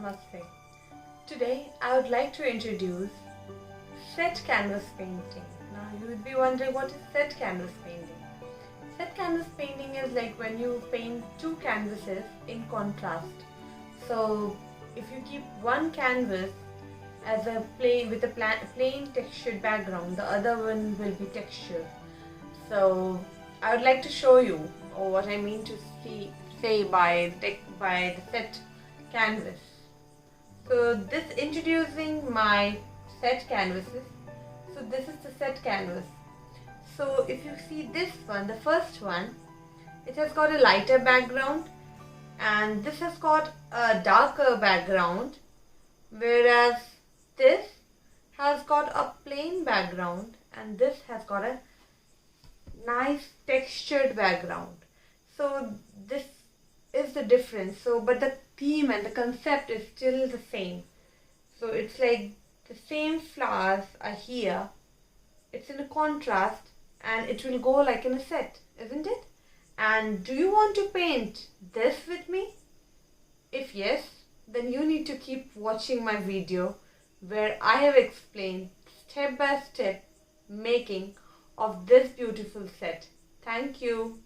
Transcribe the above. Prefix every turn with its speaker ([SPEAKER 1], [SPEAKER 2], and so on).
[SPEAKER 1] Namaste. Today I would like to introduce set canvas painting. Now you would be wondering, what is set canvas painting? Set canvas painting is like when you paint two canvases in contrast. So if you keep one canvas as a plain textured background, the other one will be textured. So I would like to show you what I mean to say by the set canvas. So this introducing my set canvases. So this is the set canvas. So if you see this one, the first one, it has got a lighter background and this has got a darker background, whereas this has got a plain background and this has got a nice textured background. So this is the difference. So but the theme and the concept is still the same. So it's like the same flowers are here, it's in a contrast and it will go like in a set, isn't it? And do you want to paint this with me? If yes, then you need to keep watching my video where I have explained step by step making of this beautiful set. Thank you.